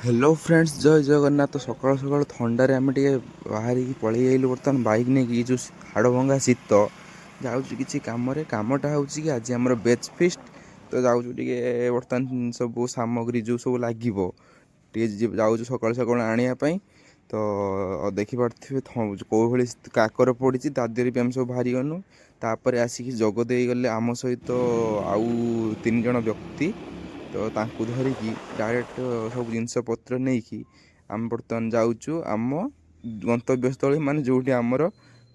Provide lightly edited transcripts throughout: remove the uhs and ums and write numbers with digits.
Hello friends, जय जगन्नाथ। तो सकाल सकाल थंडारे आम टे बाहर पलि आइलु। बर्तमान बाइक नहीं जो हाड़ भंगा शीत जाऊँ कि कमटा हूँ कि आज आम बेच फिस्ट। तो जाऊँ बर्तमान सब सामग्री जो सब लगे जाऊँ सकाल सकाल आने तो देखिपे कौ भाई काकर पड़ी तादेह भी आम सब बाहरी गलु। तापर आसिक जगदे गले आम सहित आउ 3 जण व्यक्ति। तो तांकु धरिकी डायरेक्ट सब जिनस पत्र नहीं कि आम बर्तमान जाऊँ आम गंतव्यस्थल माने जो आमर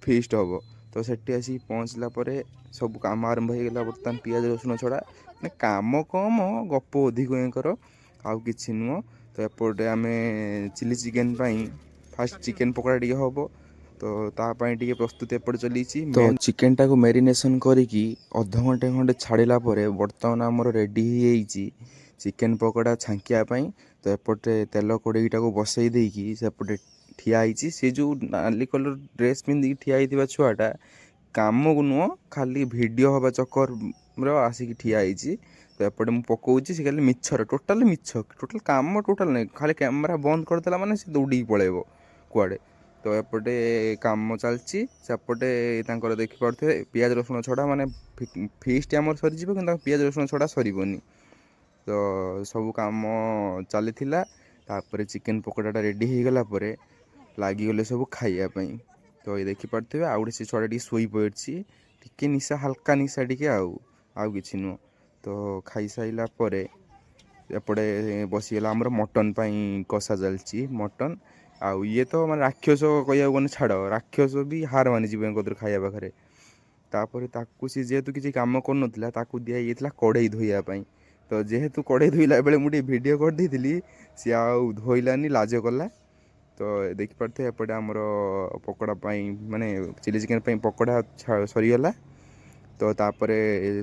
फिस्ट हम। तो सेठी आसी पहुँचला सब काम आरंभ हो गला। बर्तमान पियाज रसुण छड़ा काम कम गप अधिक एंकर आउ कि नुह। तो एपटे आम चिली चिकेन फास्ट चिकेन पकोड़ा टे हम। तो तापाई टे प्रस्तुति एपटे चली। तो चिकेन टाक मेरिनेसन करिकी अध घंटे खंडे छाड़ा बर्तमान आमर रेडी हो चिकेन पकोड़ा छांकियापाई। तो एपटे तेल कड़ईटा को बसई देकी सेपटे ठिया सी जो नाली कलर ड्रेस पिंधि ठिया होता छुआटा काम को नुह खाली वीडियो हवा चक्कर आसिक ठिया। तो एपटे मुझे पकाऊँगी सी खाली मिछर टोटाल मिछ टोटाल काम टोटाल नहीं खाली कैमेरा बंद करदेला माने सी दौड़ी पलैब कुआड़े। तो एपटे काम चलती सेपटे देखिपे पियाज रसुण छड़ा माने फिस्ट आमर सरीज कि पियाज रसुण छड़ा सरबनी। तो सब काम चली चिकेन पकोड़ा रेडी हो गला लगिगले सब खाइापी। तो ये देखिपे आउ गोटे से छुआ टे शोई पड़ी टी निशा हाल्का निशा टी आउ कि नुह। तो खाई साइला एपटे बसीगला आमर मटन कषा चलती मटन आउ ये तो मैं राक्षस कह गने छाड़ राक्षस भी हार मानिजी खाया पाखे। तापर ताकू सी जेहेतु किसी कम कर दिया कड़े धोईवाई। तो जेहेतु कड़े धोइला बेले मुझे वीडियो कर देती सी आउ धोइलानी लाज कला। तो देखिपे एपटे आमर पकोड़ा माने चिली चिकेन पकोड़ा सरीगला। तो तापर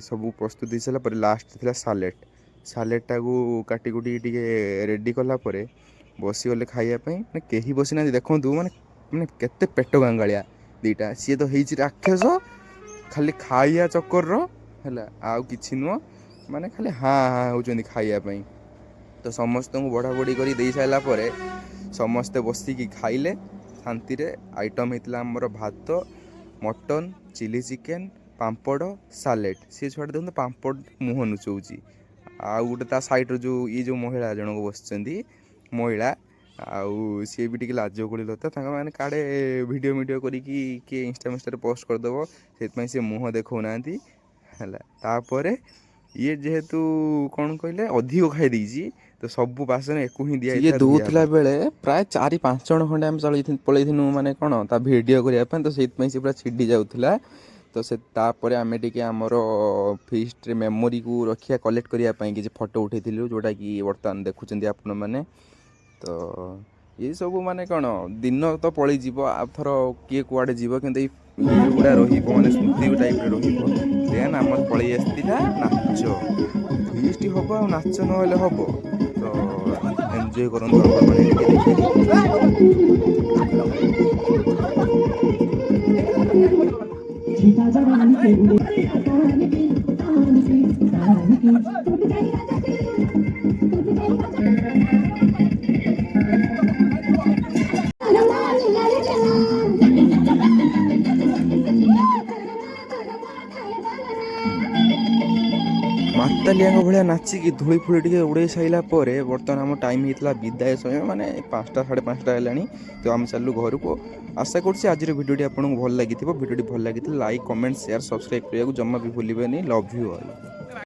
सब प्रस्तुत हो सारा लास्ट थी सालेट सालेटा को काटी कुटी रेडी कलापर बसीगले खाइापी। कहीं बसी ना देखूँ माने मैंने केते पेट गांगालिया दीटा सी तो होती राक्षस खाली खाइया चक्कर है आउ कि नुह माने खाली हाँ हाँ होती खाइापी। तो समस्त को बड़ा बड़ी कर दे सारापर समस्ते बसिकी खाइले शांति रे। आइटम होता आमर भात मटन चिली चिकेन पापड़ सालेट सी छुआ देखते पापड़ मुँह नुचौची। आउ गोटे ता सैड्रे जो ये जो महिला जनक बस महिला आउ सी भी टी लाज गोड़ी लता मैंने काड़े वीडियो वीडियो करी इंस्टा पोस्ट करदेव से मुँह देखना है। ये जेहेतु कौन कहले अधिक खाई तो सबू बासन एक ही दिया ये दूसरा बेले प्राय 4-5 जन खंडे आम पलैनु माने कौन ता वीडियो करने। तो से पूरा छिड़ी जाऊला। तो से तापर आम टे आमर फिस्ट मेमोरी को रखिया कलेक्ट करने कि फोटो उठे जोटा कि बर्तमान देखुं आपण मैंने। तो ये सब माने कौन दिन तो पलि आथर किए कुआड़े जीव कि गुड़ा रही स्मृति टाइप रन आम पलि आसाला नाच फिस्ट हम आ नाच ना हम। तो एंजॉय मातालिया भाया नाचिकी धूली फूली टे उड़े सारा बर्तमान आम टाइम होता विदाय समय माने 5टा 5:30 है। तो आम चलू घर को। आशा कर आज भिडियो आपको भल लगी भिडियो भल लगी लाइक कमेंट शेयर सब्सक्राइब करने को जमा भी भूलें। Love you all.